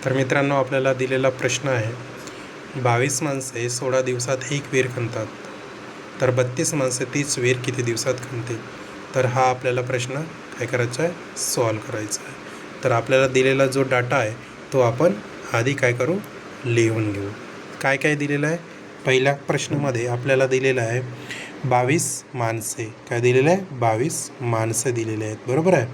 तर मित्रांनो, आपल्याला दिलेला प्रश्न आहे, 22 माणसे 16 दिवसात एक विहीर खणतात, तर 32 माणसे तीच विहीर किती दिवसात खणतील. तर हा आपल्याला प्रश्न काय करायचा आहे, सॉल्व करायचा आहे. तर आपल्याला दिलेला जो डाटा आहे तो आपण आधी काय करू, लिहून घेऊ. काय काय दिलेलं आहे. पहिल्या प्रश्नामध्ये आपल्याला दिलेलं आहे 22 माणसे. काय दिलेलं आहे, 22 माणसं दिलेले आहेत, बरोबर आहे.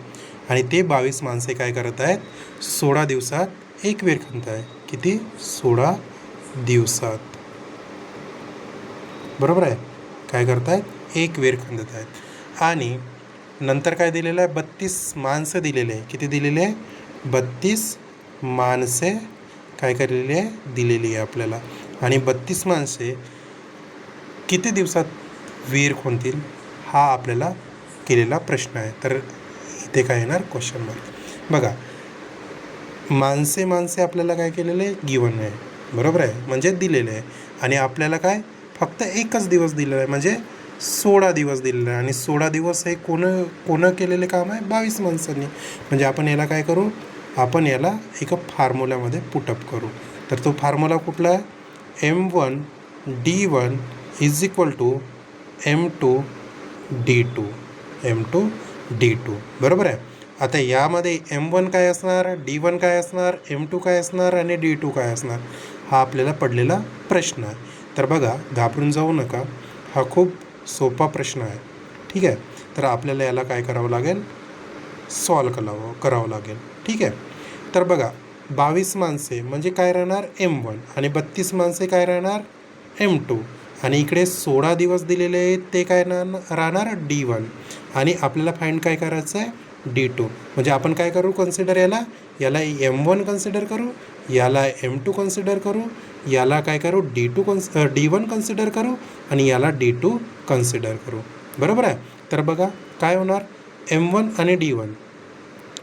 आणि ते 22 माणसे काय करत आहेत, 16 दिवसात एक विहीर खणत आहे. किती, 16 दिवसात, बरोबर आहे. काय करत आहेत, एक विहीर खणत आहेत. आणि नंतर काय दिलेलं आहे, 32 माणसं दिलेले आहे. किती दिलेले आहे, 32 माणसे काय केलेली आहे, दिलेली आहे आपल्याला. आणि 32 माणसे किती दिवसात विहीर खणतील, हा आपल्याला केलेला प्रश्न आहे. तर इथे काय येणार, क्वेश्चन मार्क. बघा, माणसे आपल्याला काय केलेलं आहे, गिवन आहे, बरोबर आहे, म्हणजे दिलेले आहे. आणि आपल्याला काय फक्त एकच दिवस दिलेला आहे, म्हणजे 16 दिवस दिलेला आहे. आणि 16 दिवस हे कोण केलेले काम आहे, 22 माणसांनी. म्हणजे आपण याला काय करू, आपण याला एका फॉर्म्युल्यामध्ये पुटअप करू. तर तो फॉर्म्युला कुठला आहे, M1D1 is equal to M2D2, M2D2, बरोबर आहे. आता यामध्ये M1 काय असणार, D1 काय असणार, M2 काय असणार आणि D2 काय असणार, हा आपल्याला पडलेला प्रश्न आहे. तर बघा, घाबरून जाऊ नका, हा खूप सोपा प्रश्न आहे, ठीक आहे. तर आपल्याला याला काय करावं लागेल, सॉल्व करावं लागेल, ठीक आहे. तर बघा, 22 माणसे म्हणजे काय राहणार, M1, आणि 32 माणसे काय राहणार, M2, आणि इकडे 16 दिवस दिलेले आहेत, ते काय राहणार D1, आणि आपल्याला फाइंड काय करायचं आहे, D2. म्हणजे आपण काय करू, कन्सिडर याला M1 कन्सिडर करू, याला M2 कन्सिडर करू, याला काय करू, D1 कन्सिडर करू, आणि याला D2 कन्सिडर करू, बरोबर आहे. तर बघा काय होणार, M1 आणि D1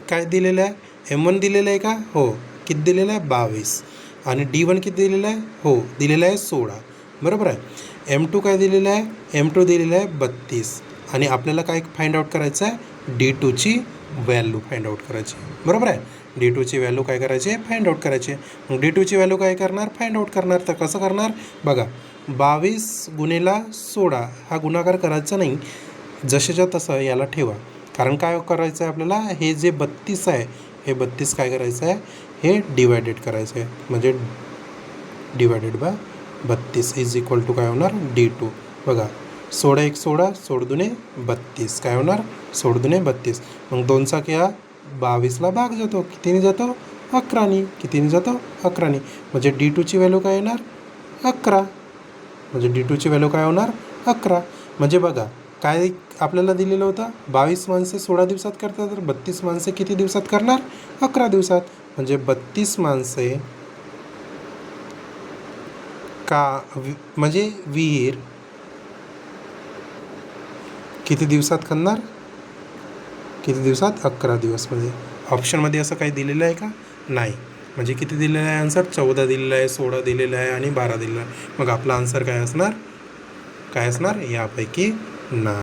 काय दिलेलं आहे, M1 दिलेलं आहे का, हो. किती दिलेलं आहे, 22. आणि D1 किती दिलेलं आहे, हो दिलेलं आहे 16, बरोबर आहे. M2 काय दिलेलं आहे, M2 दिलेलं आहे 32. आणि आपल्याला काय फाइंड आउट करायचं आहे, D2ची व्हॅल्यू फाइंड आउट करायची, बरोबर आहे. D2ची व्हॅल्यू काय करायची, फाइंड आउट करायची. मग D2ची व्हॅल्यू काय करणार, फाइंड आउट करणार. तर कसं करणार, बघा, 22 गुणिले 16 हा गुणाकार करायचा नाही, जसेच्या तसं याला ठेवा. कारण काय करायचं आहे आपल्याला, हे जे 32 आहे, हे 32 काय करायचं आहे, हे डिवायडेड करायचं आहे. म्हणजे divided by 32 is equal to काय होणार, D2. बघा, 16 1 16, 16 दुने 32, काय होणार, 16 दुने 32. मग 2चा क्या, 22ला भाग जातो, कितीने जातो, 11ने. कितीने जातो, 11ने. म्हणजे D2ची व्हॅल्यू काय येणार, 11. म्हणजे D2ची व्हॅल्यू काय होणार, 11. म्हणजे बघा, काय आपल्याला दिलेलं होतं, 22 माणसे 16 दिवसात करतात, तर 32 माणसे किती दिवसात करणार, 11 दिवसात. म्हणजे 32 माणसे म्हणजे विहीर किती दिवसात खणणार, किती दिवसात, 11 दिवस. म्हणजे ऑप्शनमध्ये असं काही दिलेलं आहे का, नाही. म्हणजे किती दिलेलं आहे आन्सर, 14 दिलेलं आहे, 16 दिलेलं आहे आणि 12 दिलेलं आहे. मग आपला आन्सर काय असणार, यापैकी ना.